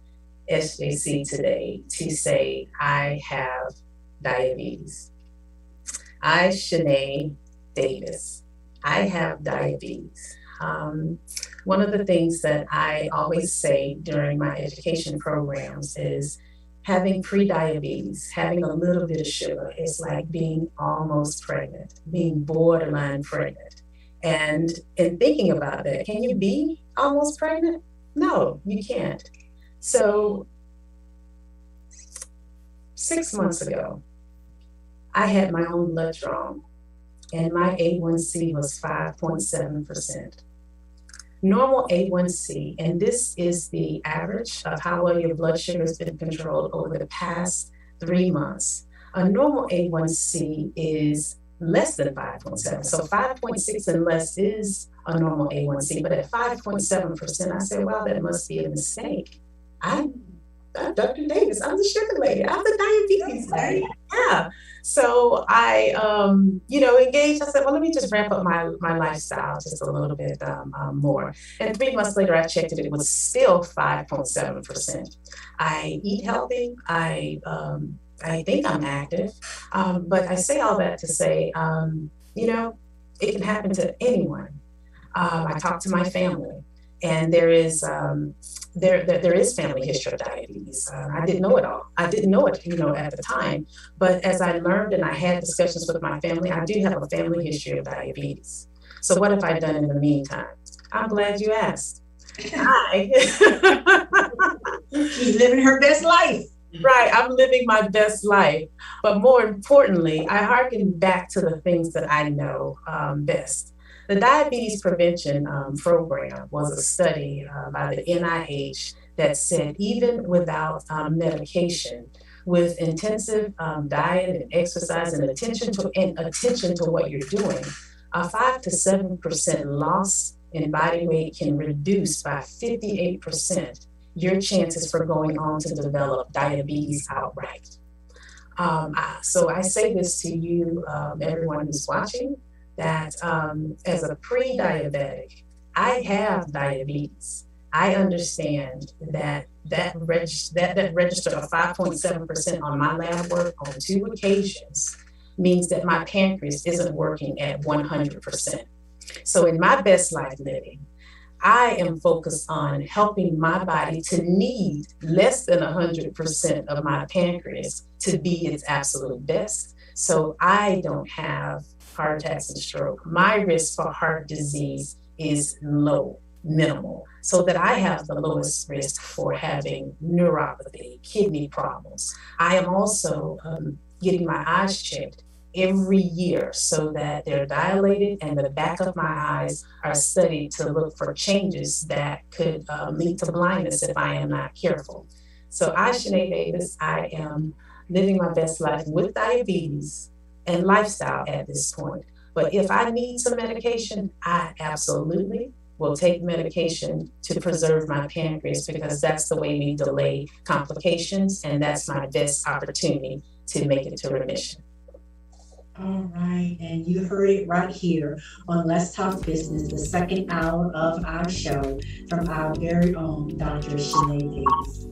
SJC today to say I have diabetes. I, Shanae Davis, I have diabetes. One of the things that I always say during my education programs is having pre-diabetes, having a little bit of sugar is like being almost pregnant, being borderline pregnant. And in thinking about that, can you be almost pregnant? No, you can't. So 6 months ago, I had my own blood drawn, and my A1C was 5.7%. Normal A1C, and this is the average of how well your blood sugar has been controlled over the past 3 months. A normal A1C is less than 5.7. So 5.6 and less is a normal A1C, but at 5.7%, I said, wow, that must be a mistake. I'm Dr. Davis, I'm the sugar lady, I'm the diabetes lady. Yeah. So I, engaged. I said, well, let me just ramp up my lifestyle just a little bit more. And 3 months later, I checked it. It was still 5.7%. I eat healthy. I think I'm active. But I say all that to say, it can happen to anyone. I talk to my family, and there is family history of diabetes. I didn't know it all. I didn't know it, at the time. But as I learned and I had discussions with my family, I do have a family history of diabetes. So what have I done in the meantime? I'm glad you asked. She's living her best life. Right, I'm living my best life. But more importantly, I hearken back to the things that I know best. The Diabetes Prevention Program was a study by the NIH that said even without medication, with intensive diet and exercise and attention to what you're doing, a 5 to 7% loss in body weight can reduce by 58% your chances for going on to develop diabetes outright. So I say this to you, everyone who's watching, that as a pre-diabetic, I have diabetes. I understand that register of 5.7% on my lab work on 2 occasions means that my pancreas isn't working at 100%. So in my best life living, I am focused on helping my body to need less than 100% of my pancreas to be its absolute best. So I don't have heart attacks and stroke. My risk for heart disease is low, minimal, so that I have the lowest risk for having neuropathy, kidney problems. I am also getting my eyes checked every year so that they're dilated and the back of my eyes are studied to look for changes that could lead to blindness if I am not careful. So I, Shanae Davis, I am living my best life with diabetes and lifestyle at this point. But if I need some medication, I absolutely will take medication to preserve my pancreas, because that's the way we delay complications, and that's my best opportunity to make it to remission. All right, and you heard it right here on Let's Talk Business, the second hour of our show from our very own Dr. Shanae Davis.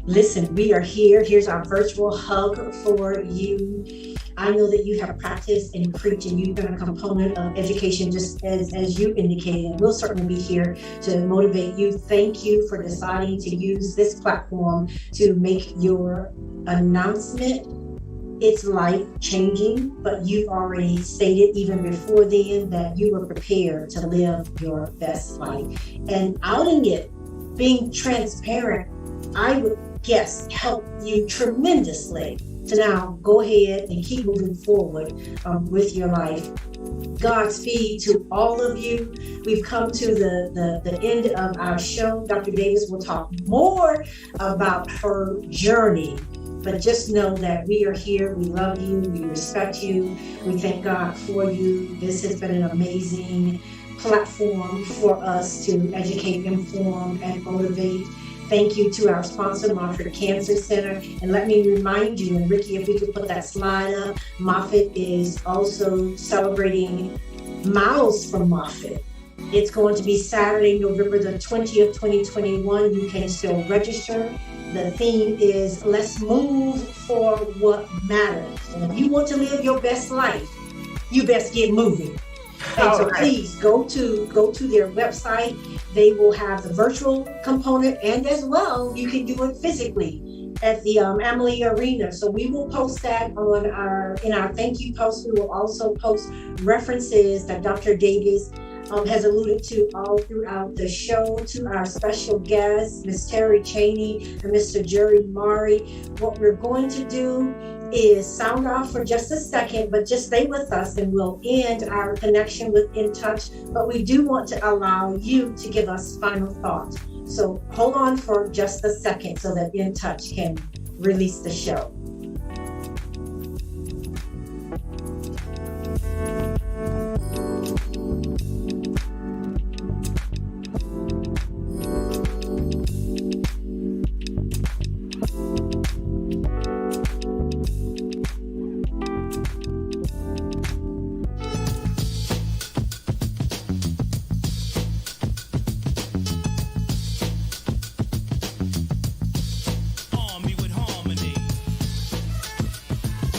Listen, we are here. Here's our virtual hug for you. I know that you have practiced and preached, and you've been a component of education, just as you indicated, and we'll certainly be here to motivate you. Thank you for deciding to use this platform to make your announcement. It's life-changing, but you've already stated even before then that you were prepared to live your best life. And outing it, being transparent, I would guess help you tremendously to now go ahead and keep moving forward with your life. Godspeed to all of you. We've come to the end of our show. Dr. Davis will talk more about her journey, but just know that we are here. We love you. We respect you. We thank God for you. This has been an amazing platform for us to educate, inform, and motivate. Thank you to our sponsor, Moffitt Cancer Center. And let me remind you, and Ricky, if we could put that slide up, Moffitt is also celebrating Miles from Moffitt. It's going to be Saturday, November the 20th, 2021. You can still register. The theme is Let's Move for What Matters. And if you want to live your best life, you best get moving. And so All right. please go to their website. They will have the virtual component, and as well, you can do it physically at the Amalie Arena. So we will post that in our thank you post. We will also post references that Dr. Davis has alluded to all throughout the show, to our special guests, Ms. Terry Chaney and Mr. Jerry Mari. What we're going to do is sound off for just a second, but just stay with us and we'll end our connection with In Touch. But we do want to allow you to give us final thoughts. So hold on for just a second so that In Touch can release the show.